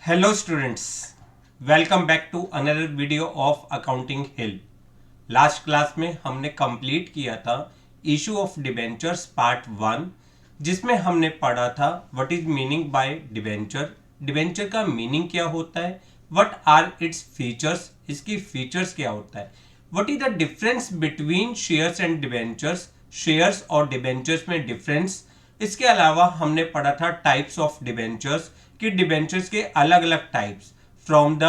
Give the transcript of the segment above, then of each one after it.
Hello students, welcome back to another video of accounting hill. Last class में हमने complete किया था issue of debentures part 1, जिसमें हमने पढ़ा था what is meaning bye debenture, debenture का मीनिंग क्या होता है, व्हाट आर इट्स फीचर्स, इसकी फीचर्स क्या होता है, what is the difference between shares and debentures, shares और डिबेंचर्स में डिफरेंस। इसके अलावा हमने पढ़ा था टाइप्स ऑफ डिबेंचर्स कि डिबेंचर्स के अलग अलग types from the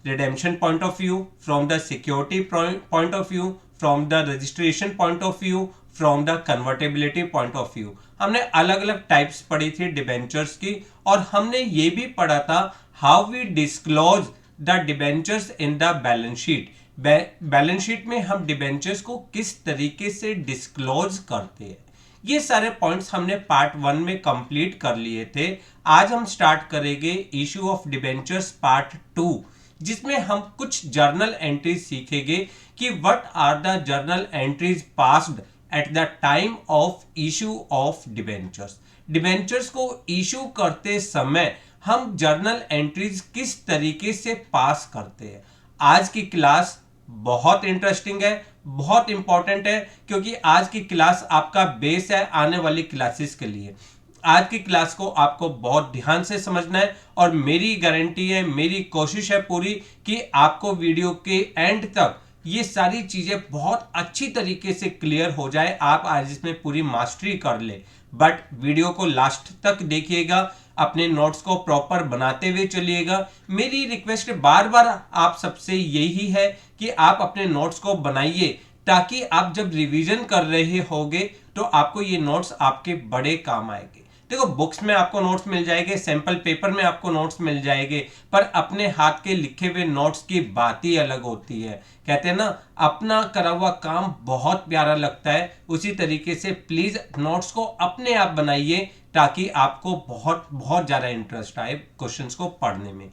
redemption point of view, from the security point of view, from the registration point of view, from the convertibility point of view. हमने अलग अलग टाइप्स पढ़ी थी डिबेंचर्स की, और हमने ये भी पढ़ा था how we disclose the debentures in the balance sheet. Balance sheet में हम डिबेंचर्स को किस तरीके से डिस्क्लोज करते हैं, ये सारे पॉइंट्स हमने पार्ट 1 में कंप्लीट कर लिए थे। आज हम स्टार्ट करेंगे इशू ऑफ डिबेंचर्स पार्ट 2, जिसमें हम कुछ जर्नल एंट्रीज सीखेंगे कि what are the journal entries passed at the time of issue of debentures. Debentures को इशू करते समय हम जर्नल एंट्रीज किस तरीके से पास करते हैं। आज की क्लास बहुत इंटरेस्टिंग है, बहुत इंपॉर्टेंट है, क्योंकि आज की क्लास आपका बेस है आने वाली क्लासेस के लिए। आज की क्लास को आपको बहुत ध्यान से समझना है, और मेरी गारंटी है, मेरी कोशिश है पूरी कि आपको वीडियो के एंड तक ये सारी चीजें बहुत अच्छी तरीके से क्लियर हो जाए, आप आज इसमें पूरी मास्टरी कर ले। बट वीडियो को लास्ट तक देखिएगा, अपने नोट्स को प्रॉपर बनाते हुए चलिएगा। मेरी रिक्वेस्ट बार बार आप सबसे यही है कि आप अपने नोट्स को बनाइए, ताकि आप जब रिवीजन कर रहे होगे तो आपको ये नोट्स आपके बड़े काम आएंगे। देखो, बुक्स में आपको नोट्स मिल जाएंगे, सैंपल पेपर में आपको नोट्स मिल जाएंगे, पर अपने हाथ के लिखे हुए नोट्स की बात ही अलग होती है। कहते हैं ना, अपना करा हुआ काम बहुत प्यारा लगता है। उसी तरीके से प्लीज नोट्स को अपने आप बनाइए, ताकि आपको बहुत बहुत ज्यादा इंटरेस्ट आए क्वेश्चंस को पढ़ने में।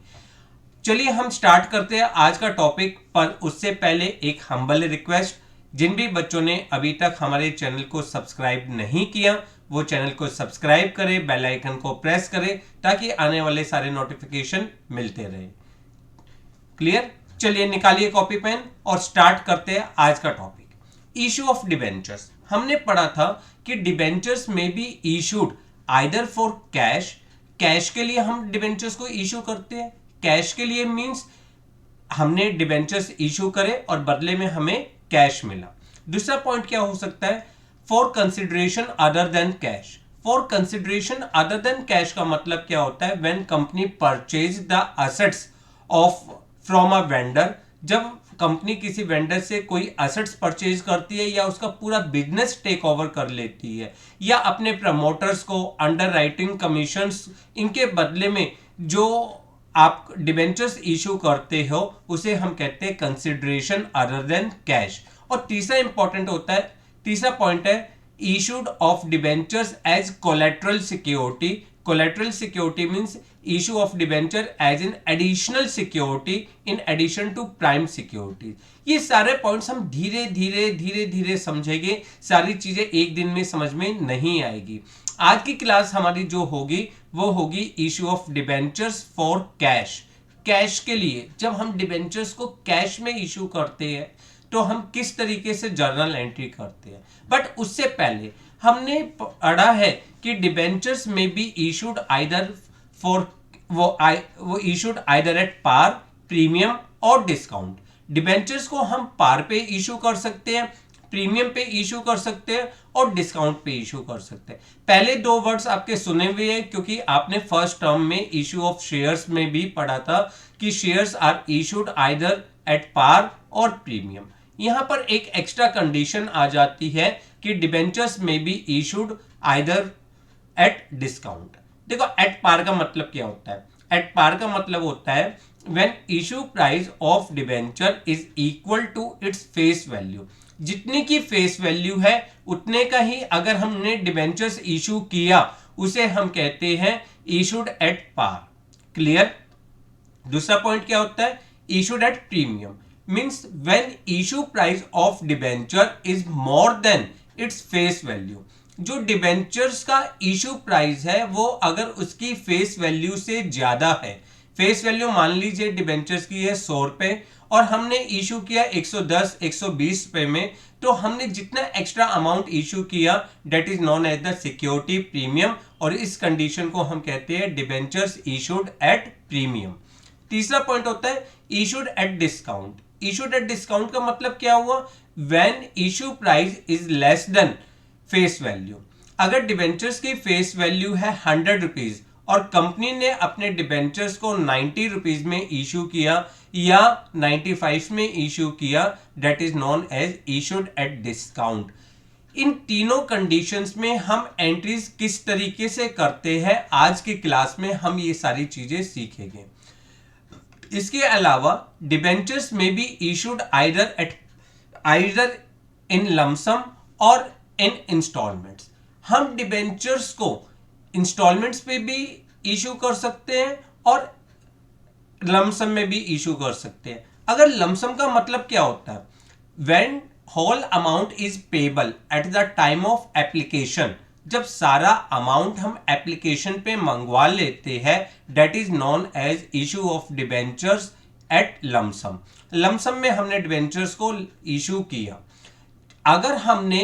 चलिए हम स्टार्ट करते हैं आज का टॉपिक, पर उससे पहले एक हम्बल रिक्वेस्ट, जिन भी बच्चों ने अभी तक हमारे चैनल को सब्सक्राइब नहीं किया वो चैनल को सब्सक्राइब करें, बेल आइकन को प्रेस करें, ताकि आने वाले सारे नोटिफिकेशन मिलते रहे। क्लियर? चलिए निकालिए कॉपी पेन और स्टार्ट करते हैं आज का टॉपिक। Issue of debentures. हमने पढ़ा था कि डिबेंचर्स में be issued either for cash, cash के लिए हम डिबेंचर्स को इशू करते हैं। कैश के लिए मींस हमने डिबेंचर्स इशू करे और बदले में हमें कैश मिला। दूसरा पॉइंट क्या हो सकता है? For consideration other than cash. For consideration other than cash का मतलब क्या होता है? When company purchase the assets of from a vendor. जब कंपनी किसी वेंडर से कोई असेट्स परचेज करती है, या उसका पूरा बिजनेस टेक ओवर कर लेती है, या अपने प्रमोटर्स को अंडर राइटिंग कमीशंस, इनके बदले में जो आप डिबेंचर्स इशू करते हो, उसे हम कहते हैं कंसिडरेशन अदर देन कैश। और तीसरा इंपॉर्टेंट होता है, तीसरा पॉइंट है issued of debentures as collateral security. Collateral security means issue of debenture as an additional security in addition to prime security. ये सारे पॉइंट्स हम धीरे धीरे धीरे धीरे समझेंगे, सारी चीजें एक दिन में समझ में नहीं आएगी। आज की क्लास हमारी जो होगी वो होगी issue of debentures for cash. Cash के लिए जब हम डिबेंचर्स को कैश में इशू करते हैं तो हम किस तरीके से जर्नल एंट्री करते हैं। बट उससे पहले हमने पढ़ा है कि डिबेंचर्स में बी इशूड आइदर फॉर वो issued either at par, premium और डिस्काउंट। डिबेंचर्स को हम पार पे इशू कर सकते हैं, प्रीमियम पे इशू कर सकते हैं और डिस्काउंट पे इशू कर सकते हैं। पहले दो वर्ड्स आपके सुने हुए हैं, क्योंकि आपने फर्स्ट टर्म में इशू ऑफ शेयर्स में भी पढ़ा था कि shares are issued either at par और प्रीमियम। यहां पर एक एक्स्ट्रा कंडीशन आ जाती है कि डिबेंचर्स में be issued either at discount. देखो, एट पार का मतलब क्या होता है? एट पार का मतलब होता है when issue price of debenture is equal to its face value. जितने की फेस वैल्यू है उतने का ही अगर हमने डिबेंचर्स इशू किया, उसे हम कहते हैं इशूड एट पार। क्लियर? दूसरा पॉइंट क्या होता है? Issued at premium means when issue price of debenture is more than its face value. जो डिबेंचर्स का इशू प्राइस है वो अगर उसकी फेस वैल्यू से ज्यादा है, फेस वैल्यू मान लीजिए डिबेंचर्स की है 100 रुपए और हमने इशू किया 110 120 रुपए में, तो हमने जितना एक्स्ट्रा अमाउंट इशू किया that is known as the security premium, और इस कंडीशन को हम कहते हैं डिबेंचर्स इशूड एट प्रीमियम। तीसरा पॉइंट होता है issued at discount. Issued at discount का मतलब क्या हुआ? When issue price is less than face value. अगर डिबेंचर्स की फेस वैल्यू है 100 रुपीज और कंपनी ने अपने डिबेंचर्स को 90 रुपीज में इशू किया या 95 में इशू किया, that is known as issued at discount. इन तीनों कंडीशंस में हम एंट्रीज किस तरीके से करते हैं, आज की क्लास में हम ये सारी चीजें सीखेंगे। इसके अलावा डिबेंचर्स में भी इशूड आइदर इन लमसम और इन इंस्टॉलमेंट्स। हम डिबेंचर्स को इंस्टॉलमेंट्स पे भी इशू कर सकते हैं और लमसम में भी इशू कर सकते हैं। अगर लमसम का मतलब क्या होता है? When whole amount is payable at the time of application, जब सारा अमाउंट हम एप्लीकेशन पे मंगवा लेते हैं, that is known as issue of debentures at lump sum. Lump sum में हमने डिबेंचर्स को इशू किया। अगर हमने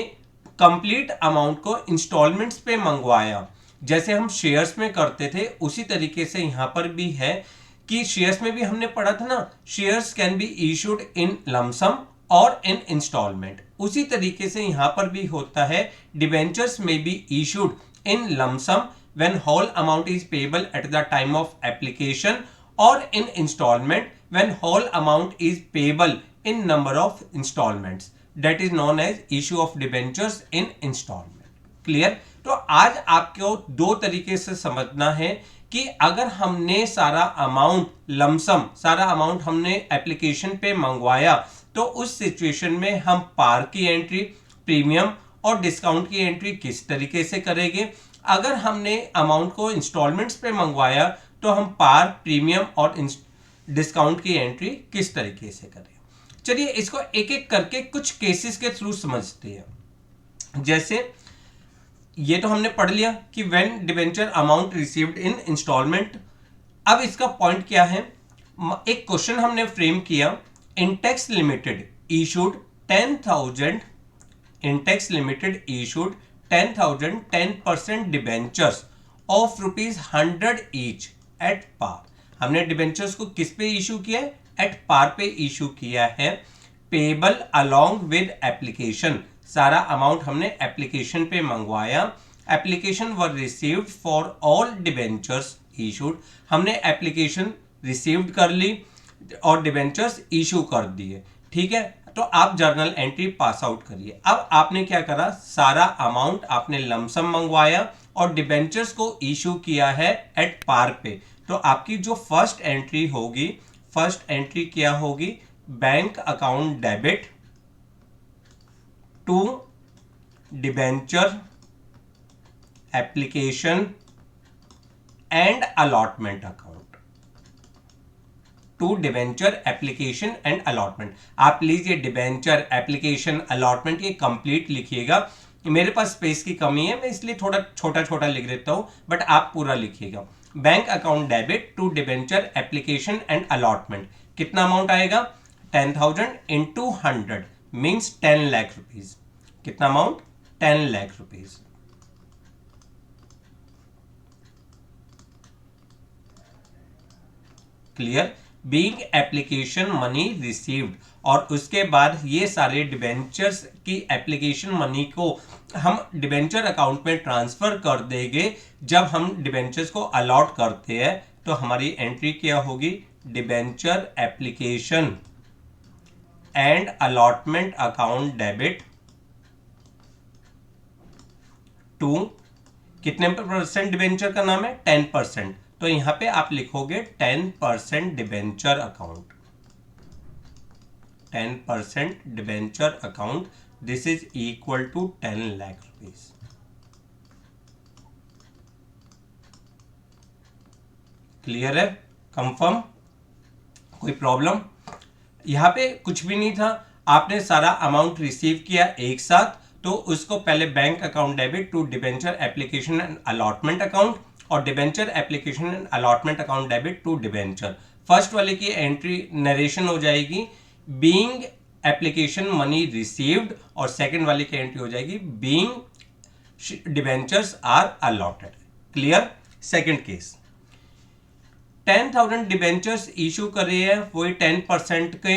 कंप्लीट अमाउंट को इंस्टॉलमेंट्स पे मंगवाया, जैसे हम शेयर्स में करते थे, उसी तरीके से यहां पर भी है कि शेयर्स में भी हमने पढ़ा था ना, shares can be issued in lump sum और इन इंस्टॉलमेंट। उसी तरीके से यहां पर भी होता है, डिबेंचर्स में be issued in lump sum when whole amount is payable at the time of application, और in instalment when whole amount is payable in number of instalments, that is known as issue of debentures in instalment. Clear? तो आज आपको दो तरीके से समझना है कि अगर हमने सारा अमाउंट लमसम, सारा अमाउंट हमने एप्लीकेशन पे मंगवाया, तो उस सिचुएशन में हम पार की एंट्री, प्रीमियम और डिस्काउंट की एंट्री किस तरीके से करेंगे। अगर हमने अमाउंट को इंस्टॉलमेंट्स पे मंगवाया, तो हम पार, प्रीमियम और डिस्काउंट की एंट्री किस तरीके से करें। चलिए इसको एक एक करके कुछ केसेस के थ्रू समझते हैं। जैसे ये तो हमने पढ़ लिया कि when debenture amount received in instalment. अब इसका पॉइंट क्या है? एक क्वेश्चन हमने फ्रेम किया, Intex limited issued 10,000, Intex limited issued 10,000 10% debentures of ₹100 each at par. हमने डिबेंचर्स को किस पे इशू किया है? एट पार पे इशू किया है। पेबल अलोंग विद एप्लीकेशन, सारा अमाउंट हमने एप्लीकेशन पे मंगवाया। Application were received for all debentures issued, हमने एप्लीकेशन रिसीव्ड कर ली और डिबेंचर्स इशू कर दिए। ठीक है, तो आप जर्नल एंट्री पास आउट करिए। अब आपने क्या करा? सारा अमाउंट आपने लमसम मंगवाया और डिबेंचर्स को इशू किया है एट पार पे। तो आपकी जो फर्स्ट एंट्री होगी, फर्स्ट एंट्री क्या होगी? Bank account debit to debenture application and allotment account, to debenture application and allotment. आप लीजिए डिबेंचर एप्लीकेशन अलॉटमेंट, ये कंप्लीट लिखिएगा। मेरे पास स्पेस की कमी है, मैं इसलिए थोड़ा छोटा छोटा लिख देता हूं, बट आप पूरा लिखिएगा। Bank account debit to debenture application and allotment, कितना अमाउंट आएगा? 10,000 इंटू 100 मीन्स 10 लाख रुपीज। कितना amount? 10 lakh rupees. Clear? Being application money received, और उसके बाद ये सारे डिबेंचर्स की एप्लीकेशन मनी को हम डिबेंचर अकाउंट में ट्रांसफर कर देंगे जब हम डिबेंचर्स को अलॉट करते हैं। तो हमारी एंट्री क्या होगी? Debenture application and allotment account debit to, कितने परसेंट डिबेंचर का नाम है? 10%। तो यहां पे आप लिखोगे 10% debenture account, 10% debenture account, this is equal to 10 lakh rupees. Clear है? कंफर्म? कोई प्रॉब्लम? यहां पे कुछ भी नहीं था, आपने सारा अमाउंट रिसीव किया एक साथ, तो उसको पहले bank account debit to debenture application and allotment account, और debenture application and allotment account debit to debenture. First वाले की एंट्री नरेशन हो जाएगी बीइंग एप्लीकेशन मनी रिसीव्ड, और सेकंड वाले की एंट्री हो जाएगी being debentures are allotted. Clear. Second case 10,000 debentures issue कर रही है, वही 10% के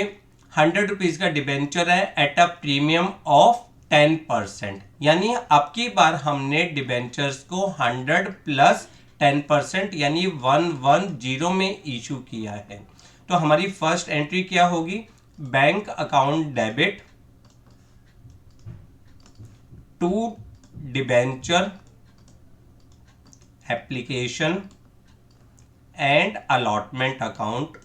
100 रुपीज का डिबेंचर है एट अ प्रीमियम ऑफ 10%, यानी अब की बार हमने डिबेंचर्स को 100 प्लस 10% यानी 110 में इशू किया है। तो हमारी फर्स्ट एंट्री क्या होगी, bank account debit to debenture application and allotment account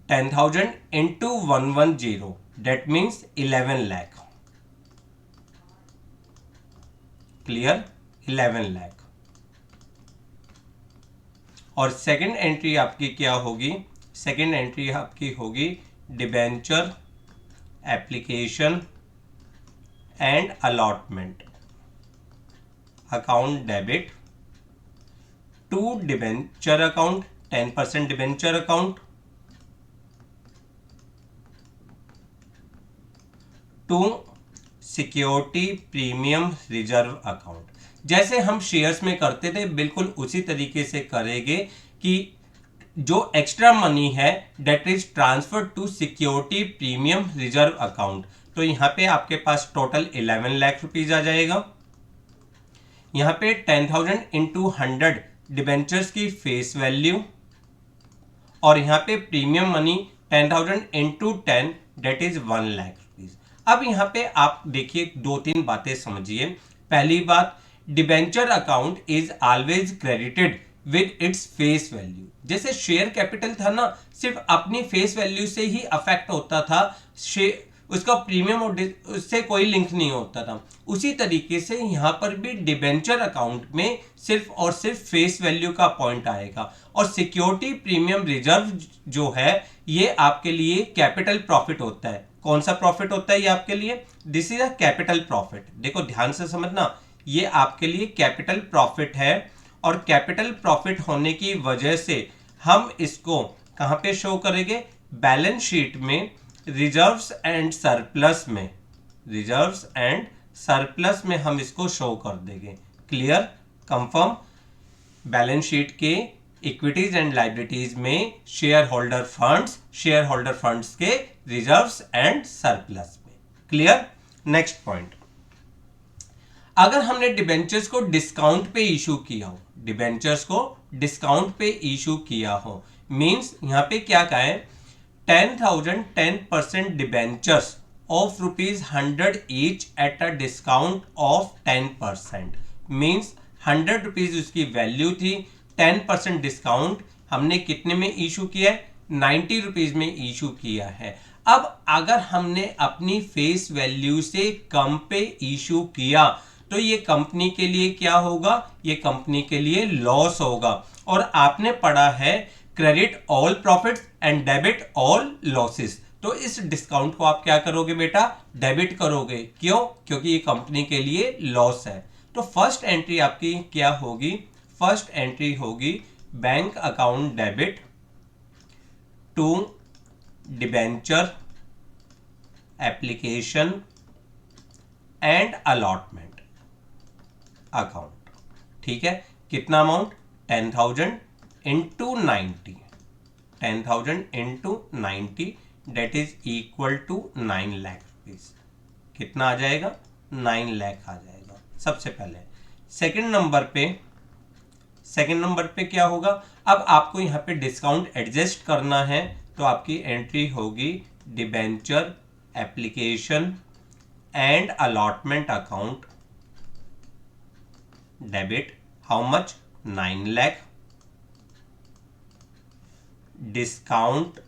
10,000 into 110, that means 11 lakh। Clear, 11 lakh। और सेकंड एंट्री आपकी क्या होगी, सेकंड एंट्री आपकी होगी debenture application and allotment account debit to debenture account 10% debenture account to security premium reserve account. जैसे हम shares में करते थे बिल्कुल उसी तरीके से करेंगे कि जो एक्स्ट्रा मनी है that is transfer to security premium reserve account. तो यहां पे आपके पास टोटल 11 लाख रुपीज आ जाएगा। यहां पे 10,000 इंटू 100 डिबेंचर्स की फेस वैल्यू, और यहां पे premium money 10,000 into 10 that is 1 lakh rupees. अब यहां पे आप देखिए 2-3 बातें समझिए। पहली बात, debenture account is always credited with its face value. जैसे शेयर कैपिटल था ना, सिर्फ अपनी फेस वैल्यू से ही अफेक्ट होता था, उसका प्रीमियम और उससे कोई लिंक नहीं होता था। उसी तरीके से यहां पर भी डिबेंचर अकाउंट में सिर्फ और सिर्फ फेस वैल्यू का पॉइंट आएगा, और सिक्योरिटी प्रीमियम रिजर्व जो है ये आपके लिए कैपिटल प्रॉफिट होता है। कौन सा प्रॉफिट होता है ये आपके लिए, this is a capital profit. देखो ध्यान से समझना, ये आपके लिए कैपिटल प्रॉफिट है, और कैपिटल प्रॉफिट होने की वजह से हम इसको कहां पे शो करेंगे, बैलेंस शीट में रिजर्व्स एंड सरप्लस में, रिजर्व्स एंड सरप्लस में हम इसको शो कर देंगे। Clear, confirm. बैलेंस शीट के इक्विटीज एंड लायबिलिटीज में शेयर होल्डर फंड्स के रिजर्व्स एंड सरप्लस में। क्लियर। नेक्स्ट पॉइंट, अगर हमने डिबेंचर्स को डिस्काउंट पे इशू किया हो, डिबेंचर्स को डिस्काउंट पे इशू किया हो, मींस यहां पे क्या कहा है, 10,000 10% debentures of ₹100 each at a discount of 10%, means 100 rupees उसकी वैल्यू थी, 10% डिस्काउंट हमने कितने में इशू किया है, 90 रुपीज में इशू किया है। अब अगर हमने अपनी फेस वैल्यू से कम पे इशू किया तो ये कंपनी के लिए क्या होगा, ये कंपनी के लिए लॉस होगा। और आपने पढ़ा है credit all profits and debit all losses, तो इस डिस्काउंट को आप क्या करोगे बेटा, डेबिट करोगे। क्यों, क्योंकि ये कंपनी के लिए लॉस है। तो फर्स्ट एंट्री आपकी क्या होगी, फर्स्ट एंट्री होगी bank account debit to debenture application and allotment account. ठीक है, कितना amount, 10,000 into 90, 10,000 into 90 that is equal to 9 lakh rupees. कितना आ जाएगा, 9 लाख आ जाएगा सबसे पहले। सेकंड नंबर पे क्या होगा, अब आपको यहां पे डिस्काउंट एडजस्ट करना है, तो आपकी एंट्री होगी debenture application and allotment account debit, how much, 9 lakh, discount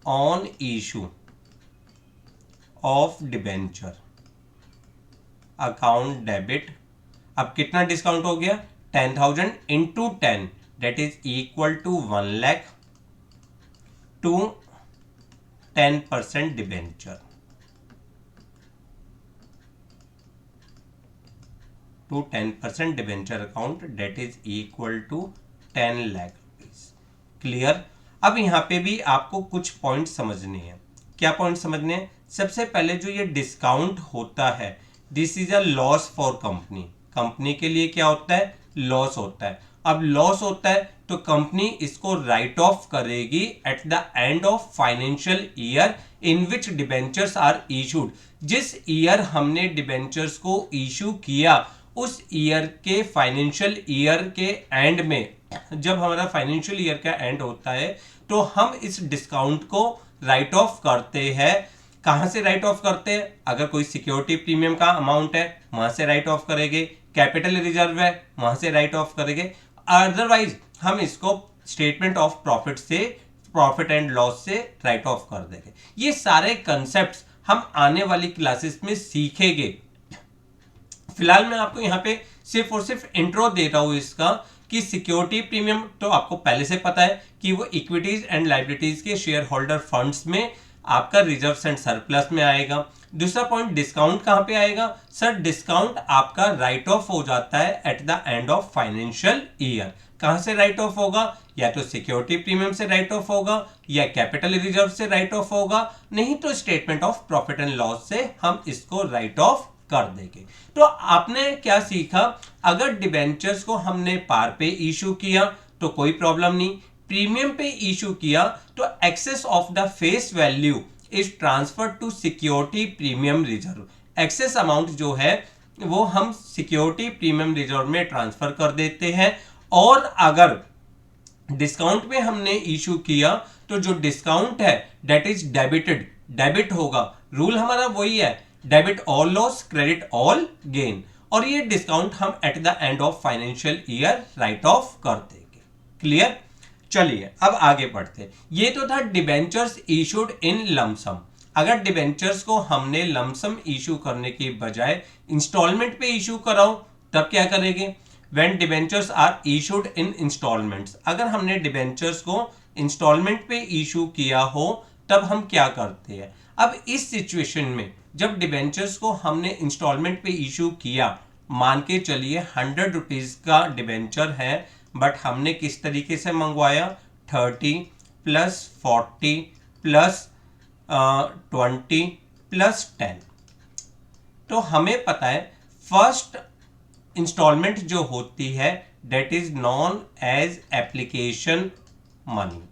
on issue of debenture account debit. अब कितना डिस्काउंट हो गया, 10,000 into 10 that is equal to 1 lakh to 10% debenture. To 10% debenture account that is equal to 10 lakh rupees. Clear. अब यहाँ पे भी आपको कुछ पॉइंट समझने हैं। क्या पॉइंट समझने हैं? सबसे पहले जो ये डिस्काउंट होता है, this is a loss for company. Company के लिए क्या होता है? लॉस होता है। अब लॉस होता है तो कंपनी इसको राइट ऑफ करेगी at the end of financial year in which debentures are issued. जिस ईयर हमने डिबेंचर्स को इशू किया, उस ईयर के फाइनेंशियल ईयर के एंड में, जब हमारा फाइनेंशियल ईयर का एंड होता है तो हम इस डिस्काउंट को राइट ऑफ करते हैं। कहां से राइट ऑफ करते हैं? अगर कोई सिक्योरिटी प्रीमियम का अमाउंट है वहां से राइट ऑफ करेंगे, कैपिटल रिजर्व है वहां से राइट ऑफ करेंगे, अदरवाइज हम इसको स्टेटमेंट ऑफ प्रॉफिट से, प्रॉफिट एंड लॉस से राइट ऑफ कर देंगे। ये सारे कंसेप्ट्स हम आने वाली क्लासेस में सीखेंगे। फिलहाल मैं आपको यहाँ पे सिर्फ और सिर्फ इंट्रो दे रहा हूं इसका, कि सिक्योरिटी प्रीमियम तो आपको पहले से पता है कि वो इक्विटीज एंड लायबिलिटीज के शेयर होल्डर फंड्स में आपका रिजर्व्स एंड सरप्लस में आएगा। दूसरा पॉइंट, डिस्काउंट कहां पे आएगा? सर डिस्काउंट आपका राइट ऑफ हो जाता है eight the end of financial year. कहां से राइट ऑफ होगा? या तो सिक्योरिटी प्रीमियम से राइट ऑफ होगा, या कैपिटल रिजर्व से राइट ऑफ होगा, नहीं तो statement of profit and loss से हम इसको राइट ऑफ कर देंगे। तो आपने क्या सीखा? अगर डिबेंचर्स को हमने पार पे इशू किया तो कोई प्रॉब्लम नहीं, प्रीमियम पे इशू किया तो excess of the face value is transfer to security premium reserve. Excess amount जो है वो हम सिक्योरिटी प्रीमियम रिजर्व में ट्रांसफर कर देते हैं। और अगर डिस्काउंट में हमने इशू किया तो जो डिस्काउंट है दैट इज डेबिटेड, डेबिट होगा। रूल हमारा वही है, debit all loss credit all gain. और ये डिस्काउंट हम eight the end of financial year right of कर देंगे। क्लियर। चलिए अब आगे बढ़ते। ये तो था डिबेंचर्स इशूड इन लमसम। अगर डिबेंचर्स को हमने लमसम इशू करने के बजाय इंस्टॉलमेंट पे इशू कराओ तब क्या करेंगे? When debentures are issued in installments, अगर हमने डिबेंचर्स को इंस्टॉलमेंट पे इशू किया हो तब हम क्या करते हैं? अब इस सिचुएशन में जब डिबेंचर्स को हमने इंस्टॉलमेंट पे इशू किया, मान के चलिए 100 रुपीज का डिबेंचर है, बट हमने किस तरीके से मंगवाया? 30 प्लस 40 प्लस 20 प्लस 10। तो हमें पता है फर्स्ट इंस्टॉलमेंट जो होती है that is known as application money.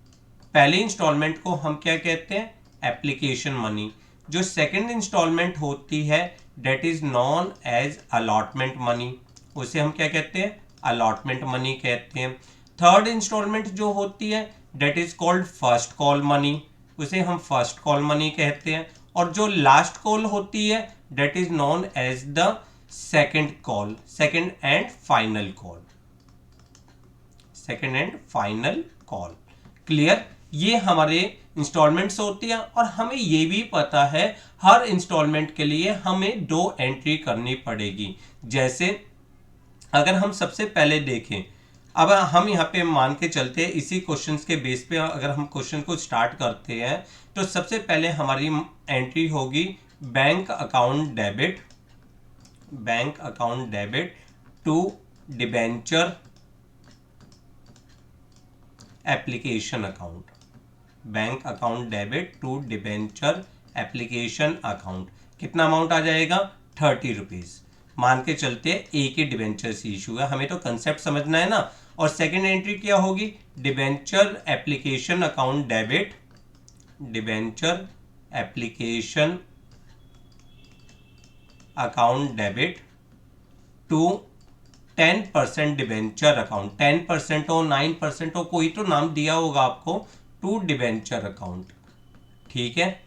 पहले इंस्टॉलमेंट को हम क्या कहते हैं? Application money. जो सेकंड इंस्टॉलमेंट होती है that is known as allotment money, उसे हम क्या कहते हैं? अलॉटमेंट मनी कहते हैं। थर्ड इंस्टॉलमेंट जो होती है that is called first call money, उसे हम फर्स्ट कॉल मनी कहते हैं। और जो लास्ट कॉल होती है that is known as the second call, second and final call, second and final call. Clear. ये हमारे इंस्टॉलमेंट्स होती है। और हमें ये भी पता है हर इंस्टॉलमेंट के लिए हमें 2 एंट्री करनी पड़ेगी। जैसे अगर हम सबसे पहले देखें, अब हम यहाँ पे मान के चलते हैं इसी क्वेश्चन के बेस पे अगर हम क्वेश्चन को स्टार्ट करते हैं तो सबसे पहले हमारी एंट्री होगी bank account debit, bank account debit to debenture application account, bank account debit to debenture application account. कितना अमाउंट आ जाएगा? 30 रुपीज। मान के चलते एक ही डिबेंचर से इशू है, हमें तो कंसेप्ट समझना है ना। और सेकंड एंट्री क्या होगी? Debenture application account debit, debenture application account debit to 10% debenture account. 10% हो 9% हो, कोई तो नाम दिया होगा आपको, टू डिबेंचर अकाउंट। ठीक है,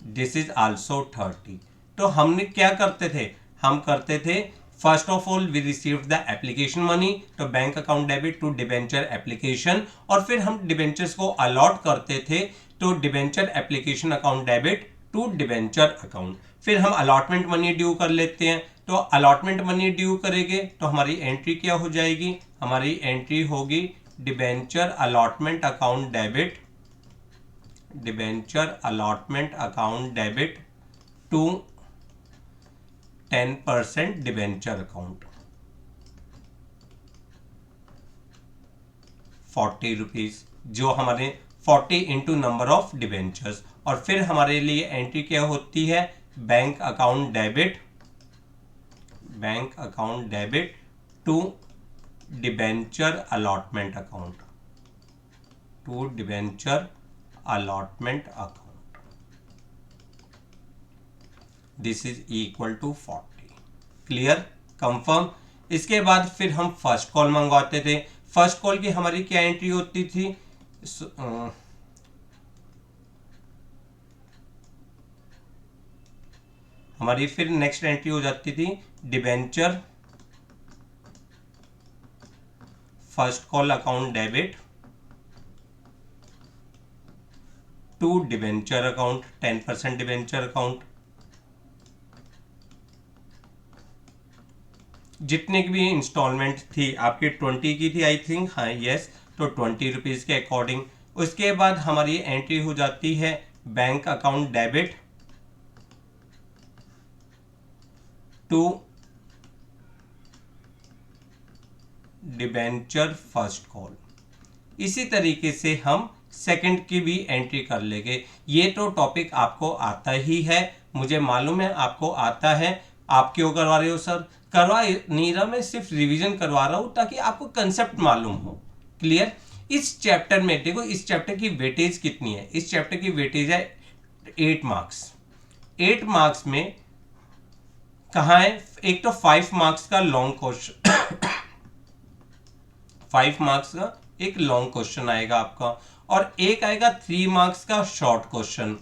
दिस इज आल्सो 30। तो हमने क्या करते थे? हम करते थे first of all we received the application money, तो bank account debit to debenture application, और फिर हम डिबेंचर्स को अलॉट करते थे तो debenture application account debit to debenture account. फिर हम अलॉटमेंट मनी ड्यू कर लेते हैं, तो अलॉटमेंट मनी ड्यू करेंगे तो हमारी एंट्री क्या हो जाएगी? हमारी एंट्री होगी debenture allotment account debit, debenture allotment account debit to 10% debenture account. ₹40, जो हमारे 40 इंटू नंबर ऑफ डिबेंचर्स। और फिर हमारे लिए एंट्री क्या होती है, bank account debit to debenture allotment account, this is equal to 40। Clear, confirm. इसके बाद फिर हम फर्स्ट कॉल मंगवाते थे। फर्स्ट कॉल की हमारी क्या एंट्री होती थी, हमारी फिर नेक्स्ट एंट्री हो जाती थी debenture first call account debit to debenture account, 10% debenture account. जितने की भी इंस्टॉलमेंट थी आपकी 20 की थी आई थिंक, हाँ यस, तो ₹20 के अकॉर्डिंग। उसके बाद हमारी एंट्री हो जाती है bank account debit to debenture first call. इसी तरीके से हम सेकंड की भी एंट्री कर लेंगे। ये तो टॉपिक आपको आता ही है, मुझे मालूम है आपको आता है। आप क्यों करवा रहे हो सर? करवा नहीं रहा, मैं सिर्फ रिवीजन करवा रहा हूं ताकि आपको कंसेप्ट मालूम हो। क्लियर। इस चैप्टर में देखो, इस चैप्टर की वेटेज कितनी है, इस चैप्टर की वेटेज है 8 मार्क्स। 8 मार्क्स में कहाँ है, एक तो 5 मार्क्स का लॉन्ग क्वेश्चन 5 मार्क्स का एक लॉन्ग क्वेश्चन आएगा आपका, और एक आएगा 3 मार्क्स का शॉर्ट क्वेश्चन।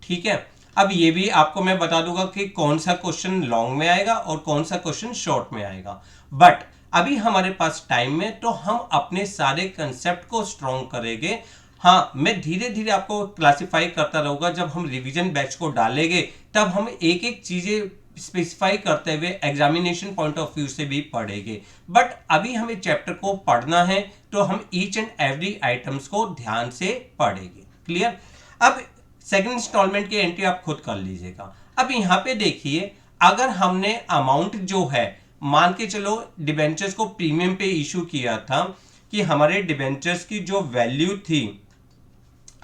ठीक है, अब ये भी आपको मैं बता दूंगा कि कौन सा क्वेश्चन लॉन्ग में आएगा और कौन सा क्वेश्चन शॉर्ट में आएगा। बट अभी हमारे पास टाइम में, तो हम अपने सारे कंसेप्ट को स्ट्रॉन्ग करेंगे। हाँ, मैं धीरे धीरे आपको क्लासिफाई करता रहूंगा। जब हम रिवीजन बैच को डालेंगे तब हम एक एक चीजें स्पेसिफाई करते हुए एग्जामिनेशन पॉइंट ऑफ व्यू से भी पढ़ेंगे। बट अभी हमें चैप्टर को पढ़ना है, तो हम ईच एंड एवरी आइटम्स को ध्यान से पढ़ेंगे। क्लियर। अब सेकंड इंस्टॉलमेंट की एंट्री आप खुद कर लीजिएगा। अब यहां पे देखिए, अगर हमने अमाउंट जो है, मान के चलो डिबेंचर्स को प्रीमियम पे इशू किया था, कि हमारे डिबेंचर्स की जो वैल्यू थी,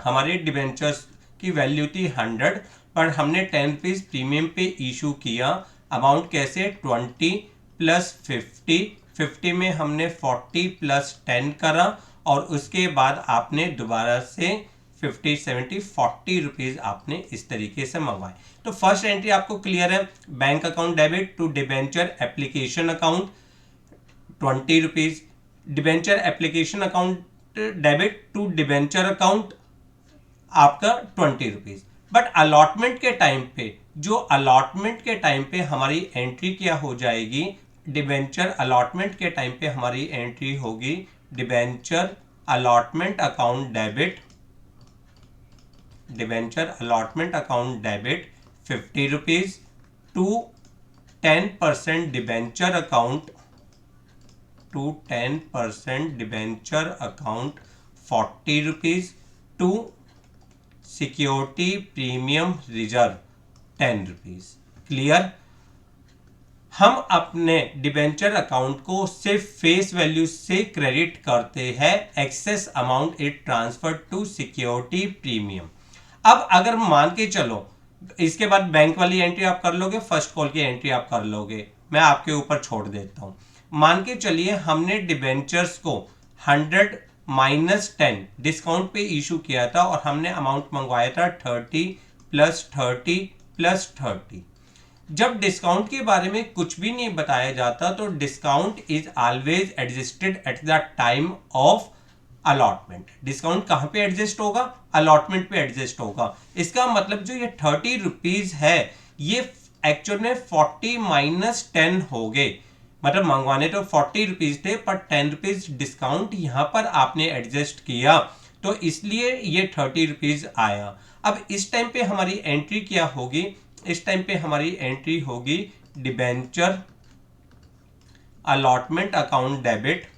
हमारे डिबेंचर्स की वैल्यू थी 100, पर हमने 10 रुपीज प्रीमियम पे इशू किया। अमाउंट कैसे, 20 प्लस 50 में हमने 40 प्लस 10 करा, और उसके बाद आपने दोबारा से 50 70 40 रुपीज आपने इस तरीके से मंगवाए। तो फर्स्ट एंट्री आपको क्लियर है, bank account debit to debenture application account 20 rupees, debenture application account debit to debenture account आपका 20 रुपीज। बट अलॉटमेंट के टाइम पे, जो अलॉटमेंट के टाइम पे हमारी एंट्री क्या हो जाएगी, डिबेंचर अलॉटमेंट के टाइम पे हमारी एंट्री होगी debenture allotment account debit, debenture allotment account debit 50 rupees to 10% debenture account, to 10% debenture account 40 rupees to security premium reserve 10 rupees. Clear. हम अपने डिबेंचर अकाउंट को सिर्फ फेस वैल्यू से क्रेडिट करते हैं, excess amount it transfer to security premium. अब अगर मान के चलो, इसके बाद बैंक वाली एंट्री आप कर लोगे, फर्स्ट कॉल की एंट्री आप कर लोगे, मैं आपके ऊपर छोड़ देता हूं। मान के चलिए हमने डिबेंचर्स को 100 माइनस 10 डिस्काउंट पे इशू किया था, और हमने अमाउंट मंगवाया था 30 प्लस 30 प्लस 30। जब डिस्काउंट के बारे में कुछ भी नहीं बताया जाता, तो discount is always adjusted eight the time of allotment. Discount कहां पे एडजस्ट होगा, अलॉटमेंट पे एडजस्ट होगा। इसका मतलब जो ये 30 रुपीज है, ये एक्चुअल में 40 माइनस 10 हो गए। मतलब मंगवाने तो 40 रुपीज थे, पर 10 रुपीज डिस्काउंट यहां पर आपने एडजस्ट किया, तो इसलिए ये 30 रुपीज आया। अब इस टाइम पे हमारी एंट्री क्या होगी, इस टाइम पे हमारी एंट्री होगी debenture allotment account debit,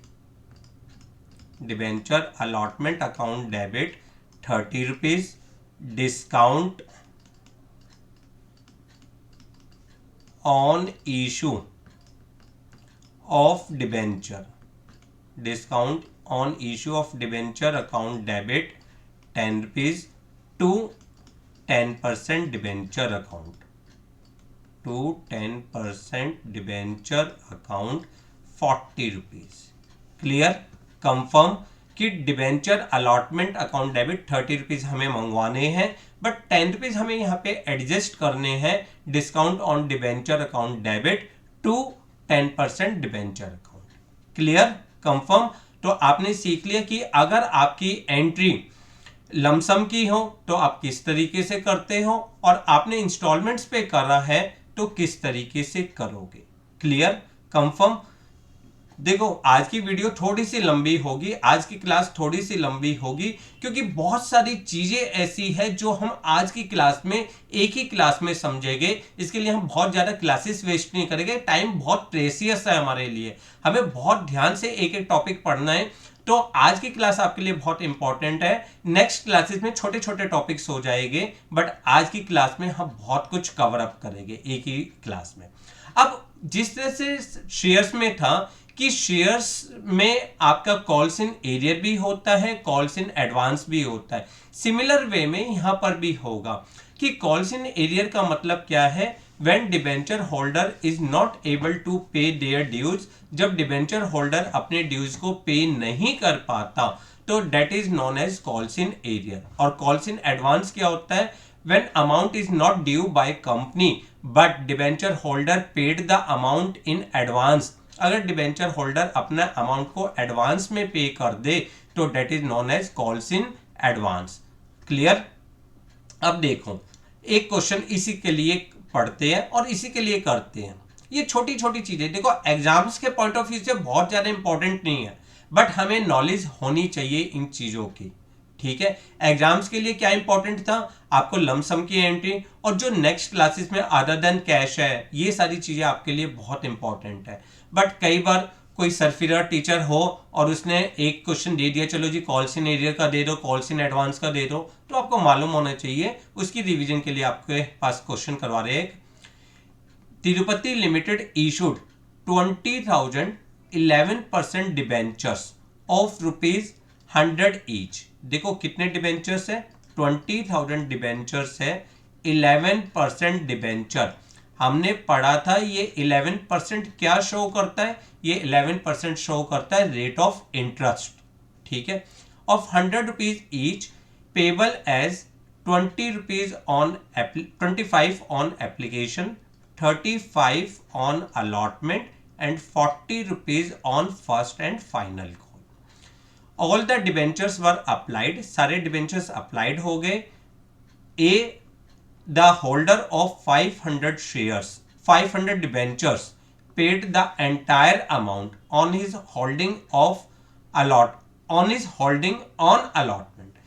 debenture allotment account debit 30 rupees, discount on issue of debenture, discount on issue of debenture account debit 10 rupees to 10% debenture account to 10% debenture account 40 rupees. Clear? Confirm कि debenture allotment account debit 30 rupees हमें मंगवाने हैं, but 10 rupees हमें यहाँ पे adjust करने हैं discount on debenture account debit to 10% debenture account. Clear? Confirm. तो आपने सीख लिया कि अगर आपकी एंट्री लमसम की हो तो आप किस तरीके से करते हो, और आपने इंस्टॉलमेंट्स पे करा है तो किस तरीके से करोगे. क्लियर? कंफर्म. देखो आज की वीडियो थोड़ी सी लंबी होगी, आज की क्लास थोड़ी सी लंबी होगी क्योंकि बहुत सारी चीजें ऐसी है जो हम आज की क्लास में एक ही क्लास में समझेंगे. इसके लिए हम बहुत ज्यादा क्लासेस वेस्ट नहीं करेंगे. टाइम बहुत प्रेसियस है हमारे लिए, हमें बहुत ध्यान से एक एक टॉपिक पढ़ना है. तो आज की क्लास आपके लिए बहुत इंपॉर्टेंट है. नेक्स्ट क्लासेस में छोटे छोटे टॉपिक्स हो जाएंगे, बट आज की क्लास में हम बहुत कुछ कवर अप करेंगे एक ही क्लास में. अब जिस तरह से शेयर्स में था कि शेयर्स में आपका कॉल्स इन एरियर भी होता है, कॉल्स इन एडवांस भी होता है. सिमिलर वे में यहां पर भी होगा कि कॉल्स इन एरियर का मतलब क्या है. When debenture holder is not able to pay their dues, जब डिबेंचर होल्डर अपने ड्यूज को पे नहीं कर पाता तो that is known as calls in arrear. और कॉल्स इन एडवांस क्या होता है. When amount is not due by company but debenture holder paid the amount in advance, अगर डिबेंचर होल्डर अपना अमाउंट को एडवांस में पे कर दे तो that is known as calls in advance. Clear? अब देखो एक क्वेश्चन इसी के लिए पढ़ते हैं और इसी के लिए करते हैं. ये छोटी छोटी चीजें देखो एग्जाम्स के पॉइंट ऑफ व्यू से बहुत ज्यादा इंपॉर्टेंट नहीं है, बट हमें नॉलेज होनी चाहिए इन चीजों की. ठीक है? एग्जाम्स के लिए क्या इंपॉर्टेंट था, आपको लमसम की एंट्री और जो नेक्स्ट क्लासेस में अदर देन कैश है, ये सारी चीजें आपके लिए बहुत इंपॉर्टेंट है. बट कई बार कोई सरफिरा टीचर हो और उसने एक क्वेश्चन दे दिया, चलो जी कॉल्स इन एरियर का दे दो, कॉल्स इन एडवांस का दे दो, तो आपको मालूम होना चाहिए. उसकी रिवीजन के लिए आपके पास क्वेश्चन करवा रहे हैं. Tirupati limited issued 20,000 11% debentures of ₹100 each. देखो कितने डिबेंचर्स है, 20,000 डिबेंचर्स है, 11% डिबेंचर. हमने पढ़ा था ये 11% क्या शो करता है, ये 11% शो करता है रेट ऑफ इंटरेस्ट. ठीक है? Of 100 rupees each payable as 20 rupees on 25 on application, 35 on allotment and 40 rupees on first and final call. All the debentures were applied, सारे डिबेंचर्स अप्लाइड हो गए. A the holder of 500 shares, 500 debentures paid the entire amount on his holding on allotment.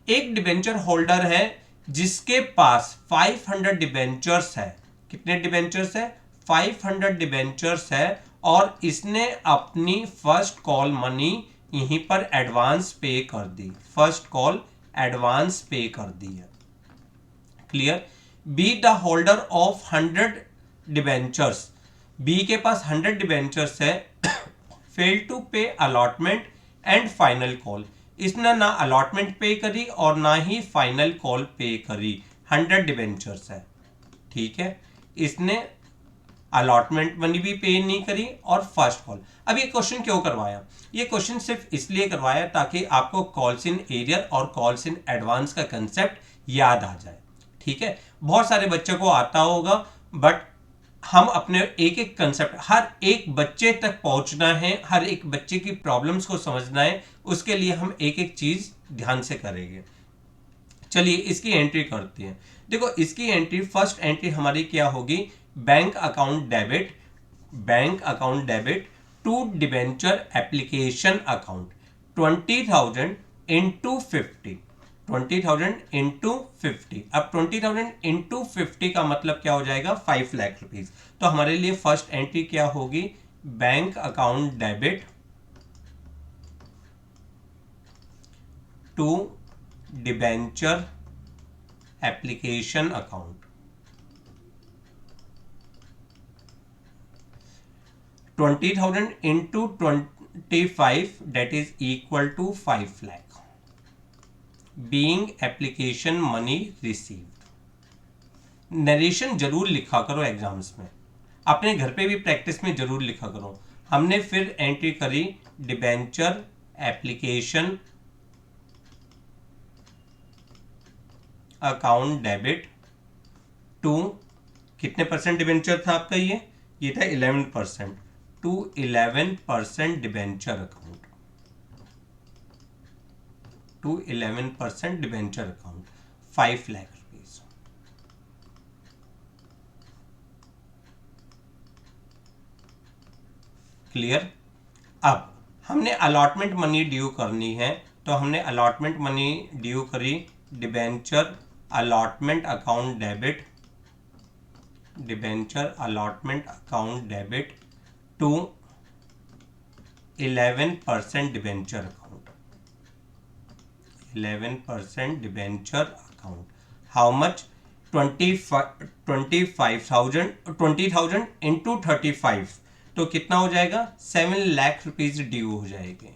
एक debenture holder है जिसके पास 500 debentures है. कितने debentures है, 500 debentures है, और इसने अपनी फर्स्ट कॉल मनी यहीं पर एडवांस पे कर दी. फर्स्ट कॉल एडवांस पे कर दी है. Clear? B the holder of 100 debentures, B के पास 100 डिबेंचर्स है, fail to pay allotment and final call. इसने ना अलॉटमेंट पे करी और ना ही फाइनल कॉल पे करी. 100 डिबेंचर्स है. ठीक है? इसने अलॉटमेंट मनी भी पे नहीं करी और फर्स्ट कॉल. अब ये क्वेश्चन क्यों करवाया, ये क्वेश्चन सिर्फ इसलिए करवाया ताकि आपको कॉल्स इन एरियर और कॉल्स इन एडवांस का कंसेप्ट याद आ जाए. ठीक है? बहुत सारे बच्चों को आता होगा, बट हम अपने एक एक कंसेप्ट, हर एक बच्चे तक पहुंचना है, हर एक बच्चे की प्रॉब्लम्स को समझना है, उसके लिए हम एक एक चीज ध्यान से करेंगे. चलिए इसकी एंट्री करते हैं. देखो इसकी एंट्री, फर्स्ट एंट्री हमारी क्या होगी, bank account debit to debenture application account 20,000 into 50, 20,000 into 50. अब 20,000 इंटू 50 का मतलब क्या हो जाएगा, 5 लाख रुपीज. तो हमारे लिए फर्स्ट एंट्री क्या होगी, bank account debit to debenture application account. 20,000 into 25 that is equal to 5 lakh being application money received। Narration जरूर लिखा करो एग्जाम्स में, अपने घर पे भी प्रैक्टिस में जरूर लिखा करो। हमने फिर एंट्री करी debenture application account debit to, कितने परसेंट डिबेंचर था आपका, ये था 11%, to 11% debenture account, to 11% debenture account 5 lakh rupees. Clear. अब हमने अलॉटमेंट मनी ड्यू करनी है, तो हमने अलॉटमेंट मनी ड्यू करी debenture allotment account debit, debenture allotment account debit to 11% debenture account, 11% debenture account. How much, 20,000 into 35, तो कितना हो जाएगा, 7 लाख रुपीज ड्यू हो जाएंगे।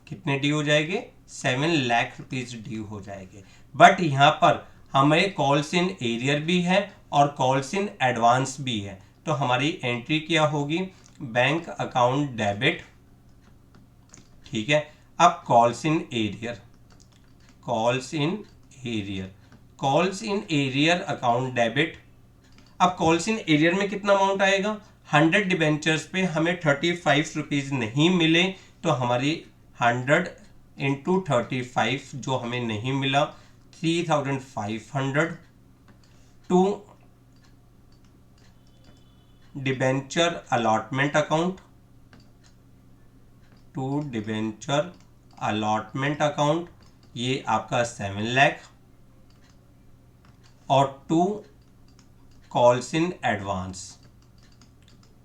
कितने ड्यू हो जाएंगे, 7 लाख रुपीज ड्यू हो जाएंगे। बट यहाँ पर हमें कॉल्स इन एरियर भी है और कॉल्स इन एडवांस भी है, तो हमारी एंट्री क्या होगी, बैंक अकाउंट डेबिट, ठीक है। अब calls in arrear, calls in arrear, calls in arrear account debit. अब कॉल्स इन एरियर में कितना अमाउंट आएगा, 100 डिबेंचर्स पे हमें 35 रुपीज नहीं मिले, तो हमारी 100 इंटू 35 जो हमें नहीं मिला 3,500 to debenture allotment account, to debenture allotment account, ये आपका 7 लाख, और to calls in advance,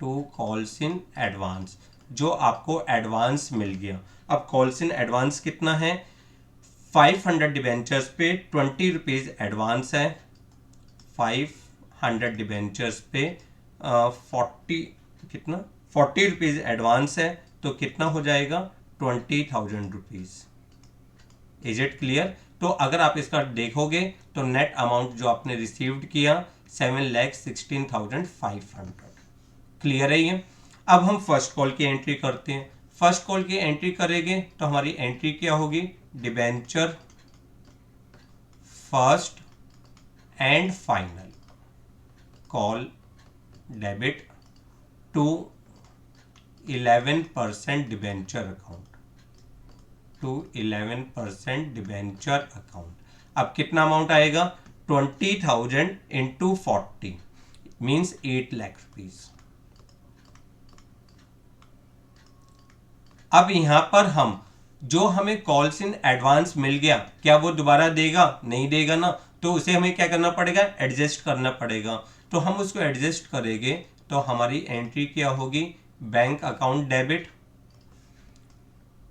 to calls in advance जो आपको एडवांस मिल गया। अब कॉल्स इन एडवांस कितना है, 500 डिबेंचर्स पे 20 रुपीज एडवांस है, 500 डिबेंचर्स पे 40 रुपीज एडवांस है, तो कितना हो जाएगा 20,000 रुपीज। Is it clear. तो अगर आप इसका देखोगे तो नेट अमाउंट जो आपने रिसीव्ड किया 7,16,500। क्लियर है ये। अब हम फर्स्ट कॉल की एंट्री करते हैं। फर्स्ट कॉल की एंट्री करेंगे तो हमारी एंट्री क्या होगी, debenture first and final call debit to 11% debenture account, to 11% debenture account. अब कितना अमाउंट आएगा, 20,000 इंटू 40 मीन्स 8 लाख रुपीज। अब यहां पर हम जो हमें कॉल्स इन एडवांस मिल गया, क्या वो दोबारा देगा, नहीं देगा ना, तो उसे हमें क्या करना पड़ेगा, एडजस्ट करना पड़ेगा। तो हम उसको एडजस्ट करेंगे तो हमारी एंट्री क्या होगी, bank account debit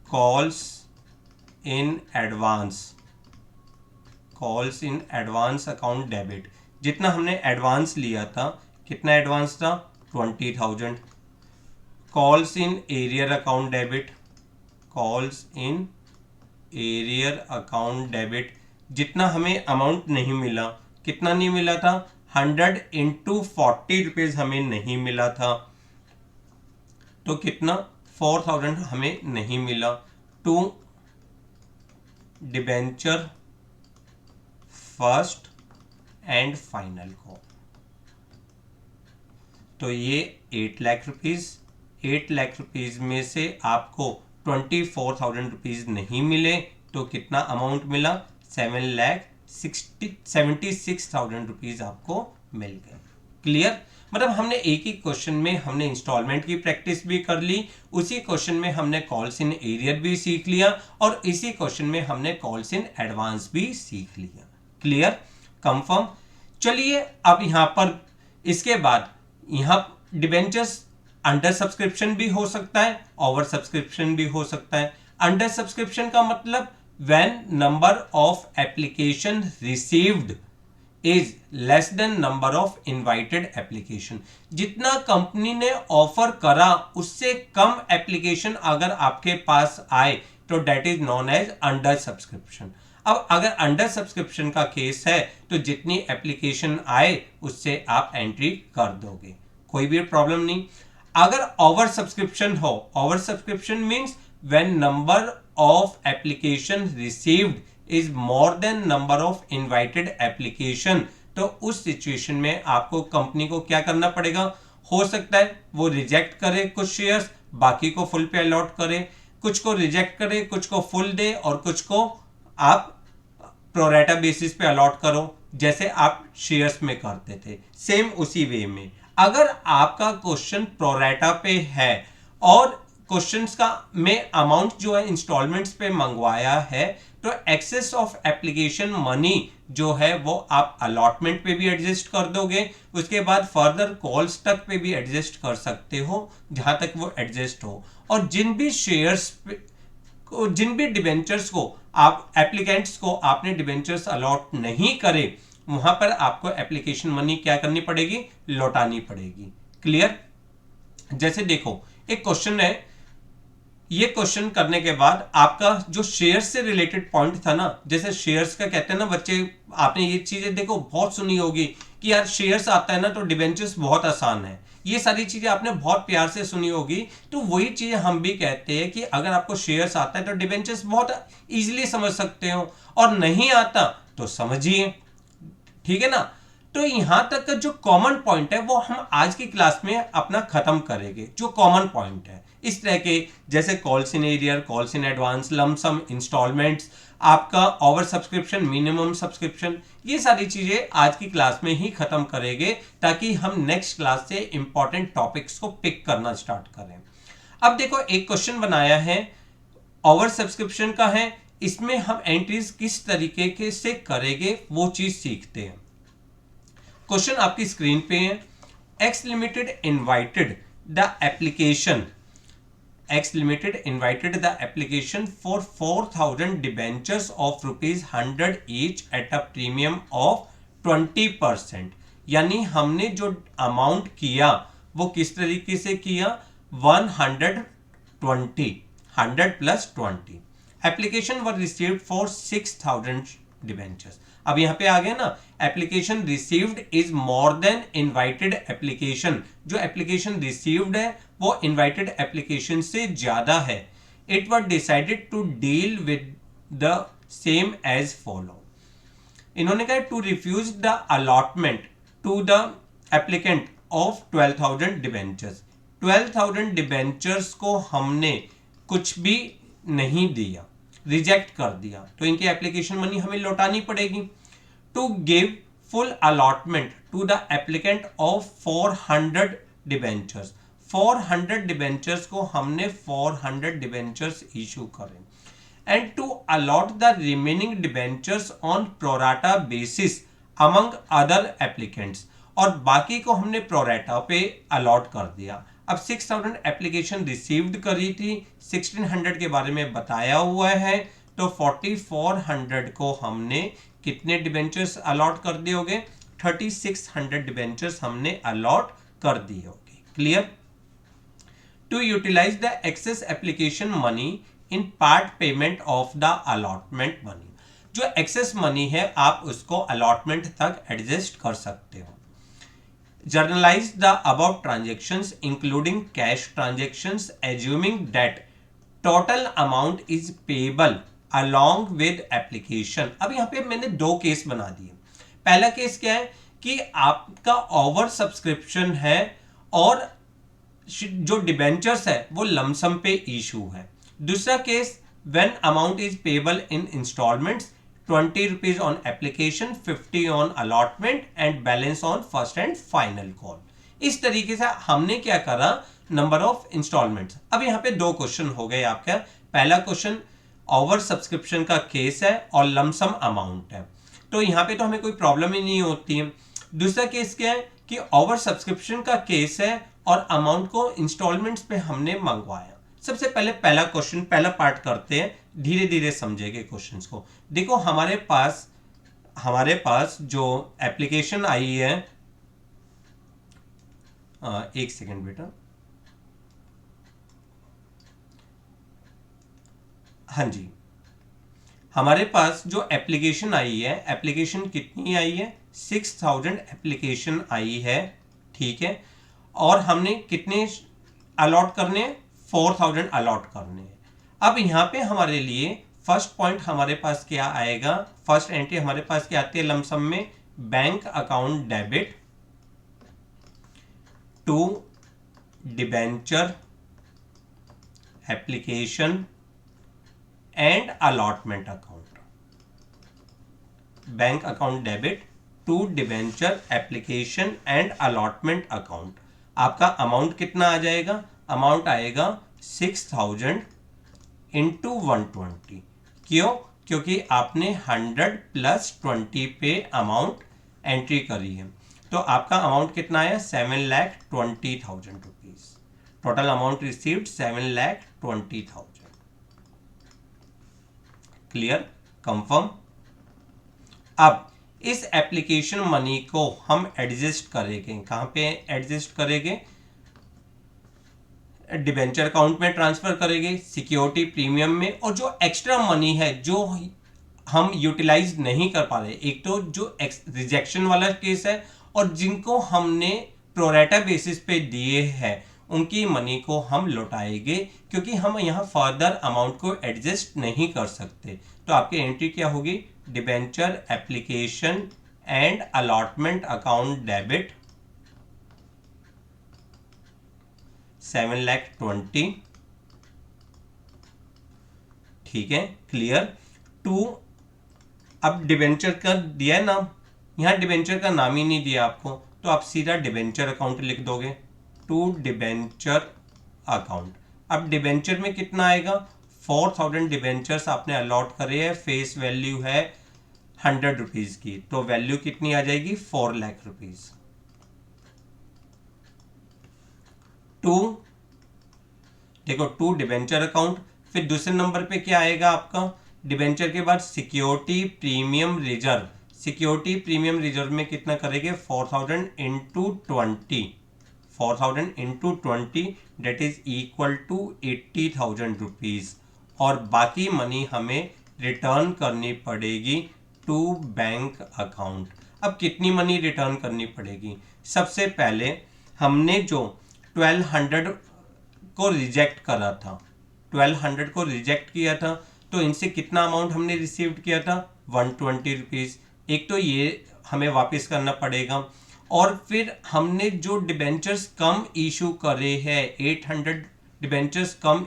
calls in advance, calls in advance account debit. जितना हमने एडवांस लिया था, कितना एडवांस था, 20,000। Calls in arrear account debit, calls in arrear account debit. जितना हमें अमाउंट नहीं मिला, कितना नहीं मिला था, 100 इंटू 40 रुपीज हमें नहीं मिला था, तो कितना 4,000 हमें नहीं मिला। To debenture first and final को, तो ये 8 लाख रुपीज, 8 लाख रुपीज में से आपको 24,000 रुपीज नहीं मिले, तो कितना अमाउंट मिला, 76,000 रुपीज आपको मिल गए। क्लियर। मतलब हमने एक ही क्वेश्चन में हमने इंस्टॉलमेंट की प्रैक्टिस भी कर ली, उसी क्वेश्चन में हमने कॉल्स इन एरियर भी सीख लिया, और इसी क्वेश्चन में हमने कॉल्स इन एडवांस भी सीख लिया। Clear, confirm. चलिए अब यहां पर इसके बाद यहां डिबेंचर्स अंडर सब्सक्रिप्शन भी हो सकता है, ओवर सब्सक्रिप्शन भी हो सकता है। अंडर सब्सक्रिप्शन का मतलब when number of application received is less than number of invited application. जितना कंपनी ने ऑफर करा उससे कम एप्लीकेशन अगर आपके पास आए तो that is known as under subscription. अब अगर अंडर सब्सक्रिप्शन का केस है तो जितनी एप्लीकेशन आए उससे आप एंट्री कर दोगे, कोई भी प्रॉब्लम नहीं। अगर ओवर सब्सक्रिप्शन हो, over subscription means when number of application received is more then number of invited application, तो उस सिचुएशन में आपको कंपनी को क्या करना पड़ेगा, हो सकता है वो रिजेक्ट करे कुछ शेयर्स, बाकी को फुल पे अलॉट करे, कुछ को रिजेक्ट करे, कुछ को फुल दे और कुछ को आप प्रोरेटा बेसिस पे अलॉट करो जैसे आप शेयर्स में करते थे। सेम उसी वे में अगर आपका क्वेश्चन प्रोरेटा पे है और क्वेश्चंस का में अमाउंट जो है इंस्टॉलमेंट्स पे मंगवाया है तो एक्सेस ऑफ एप्लीकेशन मनी जो है वो आप अलॉटमेंट पे भी एडजस्ट कर दोगे, उसके बाद फर्दर कॉल्स तक पे भी एडजस्ट कर सकते हो जहां तक वो एडजस्ट हो। और जिन भी शेयर्स जिन भी डिबेंचर्स को आप एप्लीकेंट्स को आपने डिबेंचर्स अलॉट नहीं करे वहां पर आपको एप्लीकेशन मनी क्या करनी पड़ेगी, लौटानी पड़ेगी। क्लियर? जैसे देखो एक क्वेश्चन है, ये क्वेश्चन करने के बाद आपका जो शेयर्स से रिलेटेड पॉइंट था ना, जैसे शेयर्स का कहते हैं ना बच्चे, आपने ये चीजें देखो बहुत सुनी होगी कि यार शेयर्स आता है ना तो डिबेंचर्स बहुत आसान है, ये सारी चीजें आपने बहुत प्यार से सुनी होगी। तो वही चीजें हम भी कहते हैं कि अगर आपको शेयर्स आता है तो डिबेंचर्स बहुत इजीली समझ सकते हो, और नहीं आता तो समझिए, ठीक है ना। तो यहां तक का जो कॉमन पॉइंट है वो हम आज की क्लास में अपना खत्म करेंगे। जो कॉमन पॉइंट है इस तरह के जैसे calls in arrear, calls in advance, lump sum, installments, आपका ओवर सब्सक्रिप्शन, मिनिमम सब्सक्रिप्शन, ये सारी चीजें आज की क्लास में ही खत्म करेंगे ताकि हम नेक्स्ट क्लास से इंपॉर्टेंट टॉपिक्स को पिक करना स्टार्ट करें। अब देखो एक क्वेश्चन बनाया है ओवर सब्सक्रिप्शन का है, इसमें हम एंट्रीज किस तरीके से करेंगे वो चीज सीखते हैं। क्वेश्चन आपकी स्क्रीन पे है, x limited invited the application for 4,000 debentures of ₹100 each at a premium of 20%। यानी हमने जो अमाउंट किया वो किस तरीके से किया, 120, 100 plus 20। Application were received for 6,000 debentures. अब यहां पे आ गया ना, application received is more than invited application. जो एप्लीकेशन रिसीव्ड है वो इनवाइटेड एप्लीकेशन से ज्यादा है। It was decided to deal with the same as follow. इन्होंने कहा to refuse the allotment to the applicant of 12,000 debentures. 12,000 debentures को हमने कुछ भी नहीं दिया, रिजेक्ट कर दिया, तो इनकी एप्लीकेशन मनी हमें लौटानी पड़ेगी। To give full allotment to the applicant of 400 debentures. 400 debentures को हमने 400 डिबेंचर्स इशू करें। And to allot the remaining debentures on pro rata basis among other applicants. और बाकी को हमने प्रोराटा पे अलॉट कर दिया। अब 6,000 एप्लीकेशन रिसीव्ड करी थी, 1,600 के बारे में बताया हुआ है, तो 4,400 को हमने कितने डिबेंचर्स अलॉट कर दिए होंगे, 3,600 डिबेंचर्स हमने अलॉट कर दिए होंगे। Clear? To utilise the excess application money in part payment of the allotment money. जो एक्सेस मनी है आप उसको अलॉटमेंट तक एडजस्ट कर सकते हो। Journalize the above transactions including cash transactions assuming that total amount is payable along with application। अब यहाँ पे मैंने दो केस बना दिए। पहला केस क्या है कि आपका ओवर सब्सक्रिप्शन है और जो डिबेंचर्स है वो लमसम पे इशू है। दूसरा case when amount is payable in installments, 20 rupees on application, 50 on allotment and balance on first and final call। इस तरीके से हमने क्या करा, नंबर ऑफ इंस्टॉलमेंट्स। अब यहाँ पे दो क्वेश्चन हो गए आपका। पहला क्वेश्चन ओवर सब्सक्रिप्शन का केस है और लमसम अमाउंट है, तो यहाँ पे तो हमें कोई प्रॉब्लम ही नहीं होती है। दूसरा केस क्या है कि ओवर सब्सक्रिप्शन का केस है और अमाउंट को इंस्टॉलमेंट्स पे हमने मंगवाया। सबसे पहले पहला क्वेश्चन, पहला पार्ट करते हैं, धीरे धीरे समझेंगे क्वेश्चंस को। देखो हमारे पास हमारे पास जो एप्लीकेशन आई है, एक सेकेंड बेटा, हाँ जी, हमारे पास जो एप्लीकेशन आई है, एप्लीकेशन कितनी आई है, 6000 एप्लीकेशन आई है, ठीक है। और हमने कितने अलॉट करने हैं, 4000 अलॉट करने हैं। अब यहाँ पे हमारे लिए फर्स्ट पॉइंट हमारे पास क्या आएगा, फर्स्ट एंट्री हमारे पास क्या आती है लमसम में, bank account debit to debenture application and allotment account. Bank account debit to debenture application and allotment account. आपका अमाउंट कितना आ जाएगा, अमाउंट आएगा 6000 इंटू 120। क्यों, क्योंकि आपने 100 प्लस 20 पे अमाउंट एंट्री करी है। तो आपका अमाउंट कितना आया, 7,20,000 rupees. Total amount received 7,20,000। Clear, confirm. अब इस एप्लीकेशन मनी को हम एडजस्ट करेंगे, कहां पे एडजस्ट करेंगे, डिबेंचर अकाउंट में ट्रांसफर करेंगे, सिक्योरिटी प्रीमियम में, और जो एक्स्ट्रा मनी है जो हम यूटिलाइज नहीं कर पा रहे, एक तो जो रिजेक्शन वाला केस है, और जिनको हमने प्रोरेटा बेसिस पे दिए हैं उनकी मनी को हम लौटाएंगे, क्योंकि हम यहाँ फर्दर अमाउंट को एडजस्ट नहीं कर सकते। तो आपकी एंट्री क्या होगी, debenture application and allotment account debit 7,20,000, ठीक है, क्लियर। टू, अब डिबेंचर का दिया है नाम, यहाँ डिबेंचर का नाम ही नहीं दिया आपको, तो आप सीधा डिबेंचर अकाउंट लिख दोगे, टू डिबेंचर अकाउंट। अब डिबेंचर में कितना आएगा, 4000 डिबेंचर्स आपने अलॉट करे है, फेस वैल्यू है 100 रुपीज की, तो वैल्यू कितनी आ जाएगी, 4 लाख रुपीज। टू, देखो, टू डिबेंचर अकाउंट। फिर दूसरे नंबर पे क्या आएगा आपका, डिबेंचर के बाद security premium reserve. Security premium reserve में कितना करेंगे, 4000 into 20, 4000 into 20 that is equal to 80,000 rupees. और बाकी मनी हमें रिटर्न करनी पड़ेगी टू बैंक अकाउंट। अब कितनी मनी रिटर्न करनी पड़ेगी, सबसे पहले हमने जो 1200 को रिजेक्ट करा था, 1200 को रिजेक्ट किया था, तो इनसे कितना अमाउंट हमने रिसीव किया था, 120 रुपीज। एक तो ये हमें वापस करना पड़ेगा, और फिर हमने जो डिबेंचर्स कम इशू करे हैं, 800 डिबेंचर्स कम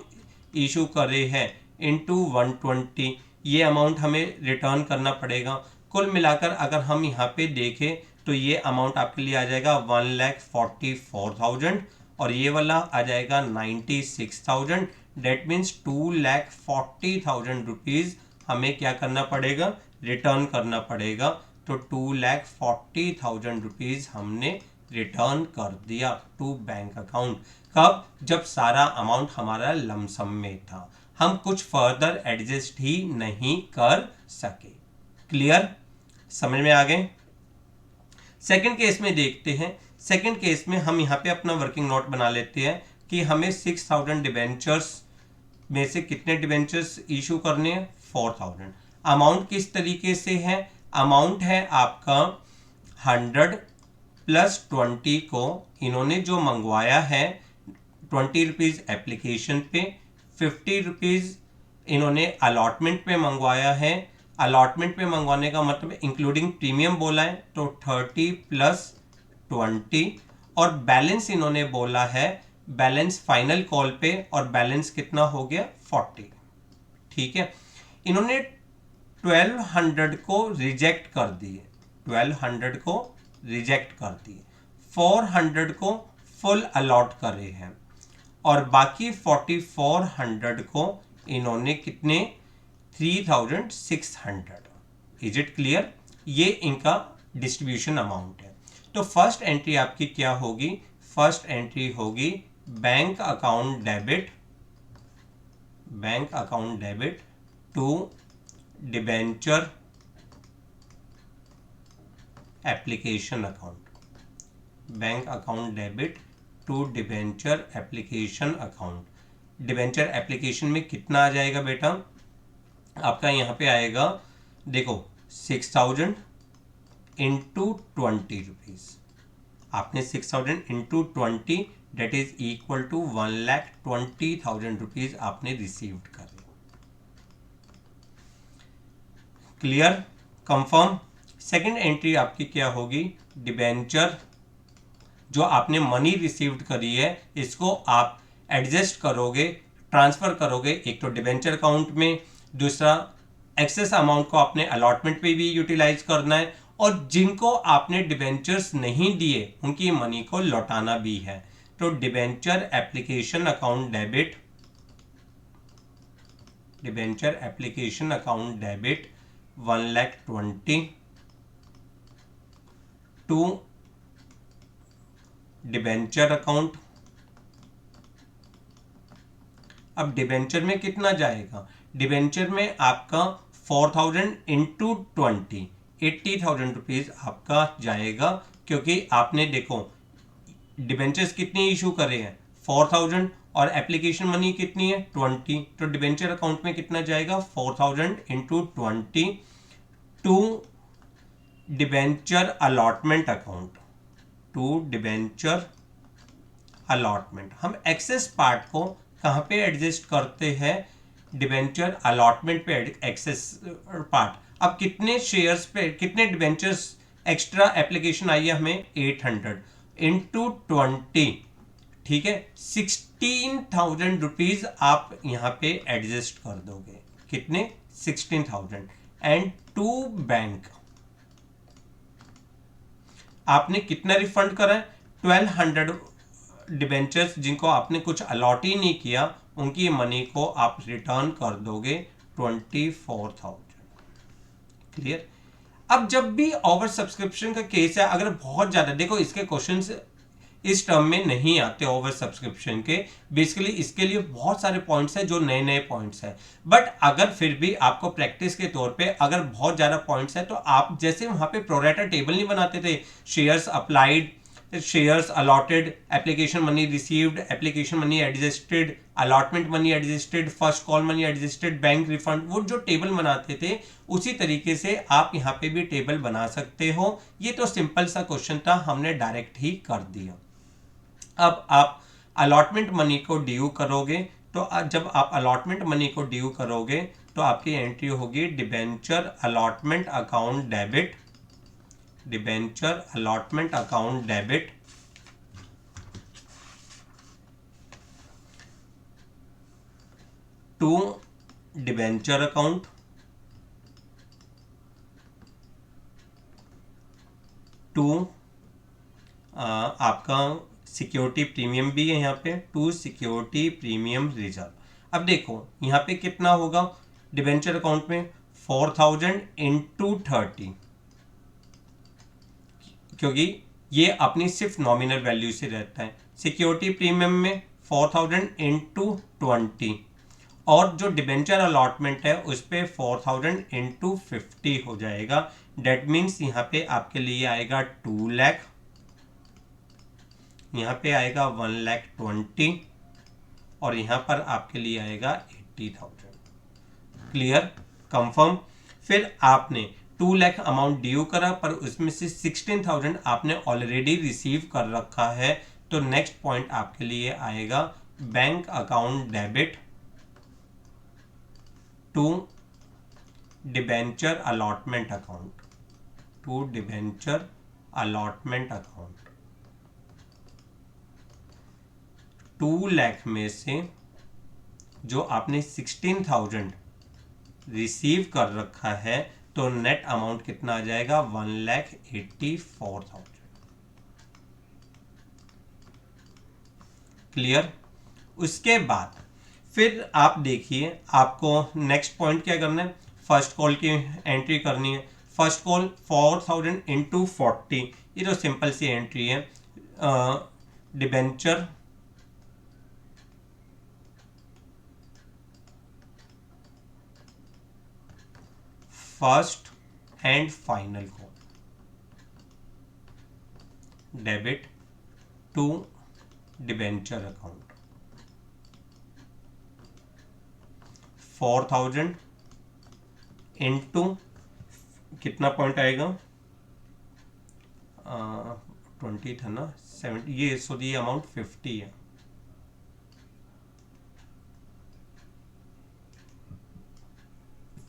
इशू करे हैं इनटू 120, ये अमाउंट हमें रिटर्न करना पड़ेगा। कुल मिलाकर अगर हम यहाँ पे देखें तो ये अमाउंट आपके लिए आ जाएगा 1,44,000, और ये वाला आ जाएगा 96,000। डेट मीन्स 2,40,000 रुपीज हमें क्या करना पड़ेगा, रिटर्न करना पड़ेगा। तो 2,40,000 रुपीज हमने रिटर्न कर दिया टू बैंक अकाउंट। कब, जब सारा अमाउंट हमारा लमसम में था, हम कुछ फर्दर एडजस्ट ही नहीं कर सके। क्लियर, समझ में आ गए। सेकंड केस में देखते हैं। सेकंड केस में हम यहाँ पे अपना वर्किंग नोट बना लेते हैं कि हमें 6000 डिबेंचर्स में से कितने डिबेंचर्स इशू करने हैं, 4000। अमाउंट किस तरीके से है, अमाउंट है आपका 100 प्लस 20 को इन्होंने जो मंगवाया है 20 रुपीज एप्लीकेशन पे, 50 रुपीज इन्होंने अलॉटमेंट पे मंगवाया है। अलॉटमेंट पे मंगवाने का मतलब इंक्लूडिंग प्रीमियम बोला है, तो 30 प्लस 20, और बैलेंस इन्होंने बोला है, बैलेंस फाइनल कॉल पे, और बैलेंस कितना हो गया, 40, ठीक है। इन्होंने 1200 को रिजेक्ट कर दिए, 1200 को रिजेक्ट कर दिए, 400 को फुल अलॉट करे हैं, और बाकी 4400 को इन्होंने कितने, 3600। इज इट क्लियर, ये इनका डिस्ट्रीब्यूशन अमाउंट है। तो फर्स्ट एंट्री आपकी क्या होगी, फर्स्ट एंट्री होगी bank account debit, bank account debit to debenture application account, bank account debit to debenture application account. Debenture application में कितना आ जाएगा बेटा, आपका यहाँ पे आएगा देखो 6,000 इंटू 20 रुपीज़। आपने 6,000 into 20 that is equal to 1,20,000 rupees आपने रिसीव्ड करे। Clear, confirm. सेकंड एंट्री आपकी क्या होगी, डिबेंचर जो आपने मनी रिसीव्ड करी है इसको आप एडजस्ट करोगे, ट्रांसफर करोगे, एक तो डिबेंचर अकाउंट में, दूसरा एक्सेस अमाउंट को आपने अलॉटमेंट पे भी यूटिलाइज करना है, और जिनको आपने डिबेंचर्स नहीं दिए उनकी मनी को लौटाना भी है। तो debenture application account debit, debenture application account debit 1,20,000 to debenture account. अब डिबेंचर में कितना जाएगा, डिबेंचर में आपका 4,000 इंटू 20 80,000 रुपीज आपका जाएगा, क्योंकि आपने देखो डिबेंचर्स कितने इशू करे हैं 4,000 और एप्लीकेशन मनी कितनी है 20, तो डिबेंचर अकाउंट में कितना जाएगा 4,000 into 20 to debenture allotment account, to debenture allotment. हम एक्सेस पार्ट को कहाँ पे एडजस्ट करते हैं, डिबेंचर अलॉटमेंट पे एक्सेस पार्ट। अब कितने शेयर्स पे कितने डिबेंचर्स एक्स्ट्रा एप्लीकेशन आई है हमें 800 इंटू 20, ठीक है 16,000 रुपीज आप यहाँ पे एडजस्ट कर दोगे, कितने 16,000 एंड टू बैंक आपने कितना रिफंड करा है 1,200 डिबेंचर्स जिनको आपने कुछ अलॉट ही नहीं किया उनकी मनी को आप रिटर्न कर दोगे 24,000। क्लियर। अब जब भी ओवर सब्सक्रिप्शन का केस है, अगर बहुत ज्यादा देखो इसके क्वेश्चंस इस टर्म में नहीं आते ओवर सब्सक्रिप्शन के, बेसिकली इसके लिए बहुत सारे पॉइंट्स हैं जो नए नए पॉइंट्स हैं, बट अगर फिर भी आपको प्रैक्टिस के तौर पे अगर बहुत ज्यादा पॉइंट्स हैं तो आप जैसे वहां पे प्रोरेटा टेबल नहीं बनाते थे, shares applied, shares allotted, application money received, application money adjusted, allotment money adjusted, first call money adjusted, bank refund, वो जो टेबल बनाते थे उसी तरीके से आप यहाँ पे भी टेबल बना सकते हो। ये तो सिंपल सा क्वेश्चन था, हमने डायरेक्ट ही कर दिया। अब आप अलॉटमेंट मनी को ड्यू करोगे, तो जब आप अलॉटमेंट मनी को ड्यू करोगे तो आपकी एंट्री होगी debenture allotment account debit, debenture allotment account debit to debenture account to आपका सिक्योरिटी प्रीमियम भी है यहाँ पे, टू सिक्योरिटी प्रीमियम रिजर्व। अब देखो यहाँ पे कितना होगा डिबेंचर अकाउंट में 4,000 इंटू 30, क्योंकि ये अपनी सिर्फ नॉमिनल वैल्यू से रहता है। सिक्योरिटी प्रीमियम में 4,000 इंटू 20, और जो डिबेंचर अलॉटमेंट है उस पर 4,000 इंटू 50 हो जाएगा। डेट मीन्स यहाँ पे आपके लिए आएगा 2 लाख, यहाँ पे आएगा 1,20,000 और यहाँ पर आपके लिए आएगा 80,000। Clear, confirm. फिर आपने 2 लाख अमाउंट ड्यू करा, पर उसमें से 16,000 आपने ऑलरेडी रिसीव कर रखा है, तो नेक्स्ट पॉइंट आपके लिए आएगा bank account debit to debenture allotment account, to debenture allotment account. 2 lakh में से जो आपने 16,000 रिसीव कर रखा है, तो नेट अमाउंट कितना आ जाएगा 1,84,000। क्लियर। उसके बाद फिर आप देखिए आपको नेक्स्ट पॉइंट क्या करना है, फर्स्ट कॉल की एंट्री करनी है। फर्स्ट कॉल 4,000 इंटू 40, ये तो सिंपल सी एंट्री है। Debenture first and final call, debit to debenture account 4000 into कितना पॉइंट आएगा 20 था ना 70 ये सो ये अमाउंट 50 है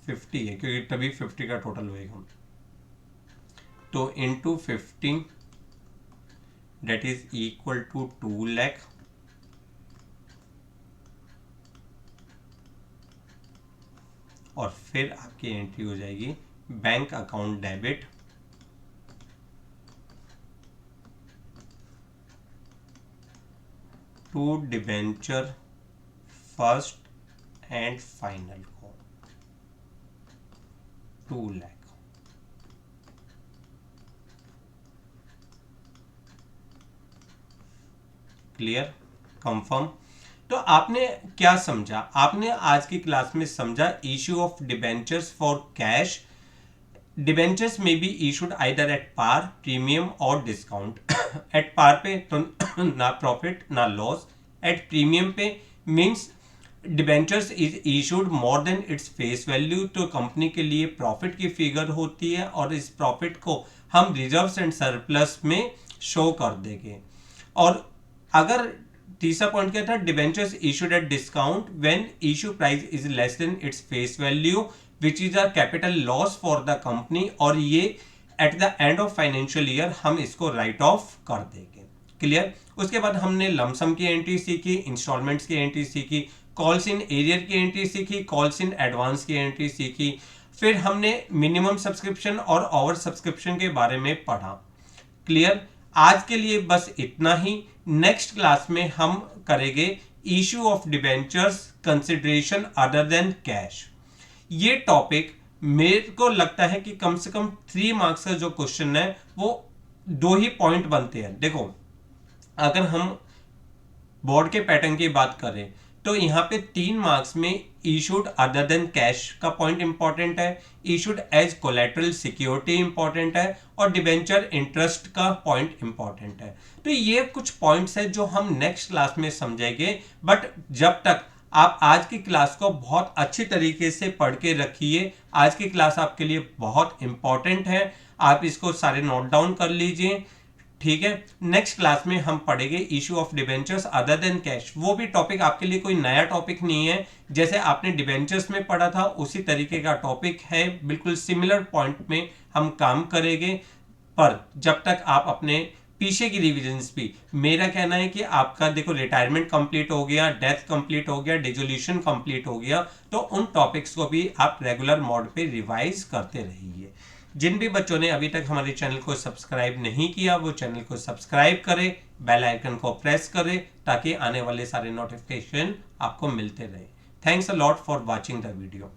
50 है क्योंकि तभी 50 का टोटल होएगा तो into 50 that is equal to 2 lakh और फिर आपकी एंट्री हो जाएगी bank account debit to debenture first and final को 2 लाख क्लियर कंफर्म। तो आपने क्या समझा आपने आज की क्लास में समझा issue of debentures for cash debentures में be issued either at par premium और डिस्काउंट एट पार पे तो ना प्रॉफिट ना लॉस एट प्रीमियम पे means debentures is issued more than its face value तो कंपनी के लिए प्रॉफिट की फिगर होती है और इस प्रॉफिट को हम रिजर्व्स एंड सरप्लस में शो कर देंगे। और अगर तीसरा पॉइंट क्या था debentures issued at discount when issue price is less then its face value which is a capital loss for the company और ये eight the end of financial year हम इसको राइट ऑफ कर देंगे। क्लियर। उसके बाद हमने लमसम की एंट्री सीखी इंस्टॉलमेंट्स की एंट्री सीखी कॉल्स इन एरियर की एंट्री सीखी कॉल्स इन एडवांस की एंट्री सीखी फिर हमने मिनिमम सब्सक्रिप्शन और ओवर सब्सक्रिप्शन के बारे में पढ़ा। क्लियर। आज के लिए बस इतना ही। नेक्स्ट क्लास में हम करेंगे issue of debentures consideration other than cash. ये टॉपिक मेरे को लगता है कि कम से कम 3 मार्क्स का जो क्वेश्चन है वो 2 ही पॉइंट बनते हैं। देखो अगर हम बोर्ड के पैटर्न की बात करें तो यहाँ पे 3 मार्क्स में इशूड अदर देन कैश का पॉइंट इंपॉर्टेंट है issued as collateral security important है और डिबेंचर इंटरेस्ट का पॉइंट इंपॉर्टेंट है। तो ये कुछ पॉइंट्स है जो हम नेक्स्ट क्लास में समझेंगे बट जब तक आप आज की क्लास को बहुत अच्छी तरीके से पढ़ के रखिए। आज की क्लास आपके लिए बहुत इंपॉर्टेंट है आप इसको सारे नोट डाउन कर लीजिए। ठीक है। नेक्स्ट क्लास में हम पढ़ेंगे issue of debentures other than cash. वो भी टॉपिक आपके लिए कोई नया टॉपिक नहीं है जैसे आपने डिबेंचर्स में पढ़ा था उसी तरीके का टॉपिक है बिल्कुल सिमिलर पॉइंट में हम काम करेंगे। पर जब तक आप अपने पीछे की रिविजन्स भी मेरा कहना है कि आपका देखो रिटायरमेंट कंप्लीट हो गया डेथ कंप्लीट हो गया डिसोल्यूशन कंप्लीट हो गया तो उन टॉपिक्स को भी आप रेगुलर मोड पे रिवाइज करते रहिए। जिन भी बच्चों ने अभी तक हमारे चैनल को सब्सक्राइब नहीं किया वो चैनल को सब्सक्राइब करें बेल आइकन को प्रेस करें ताकि आने वाले सारे नोटिफिकेशन आपको मिलते रहे। Thanks a lot for watching the video.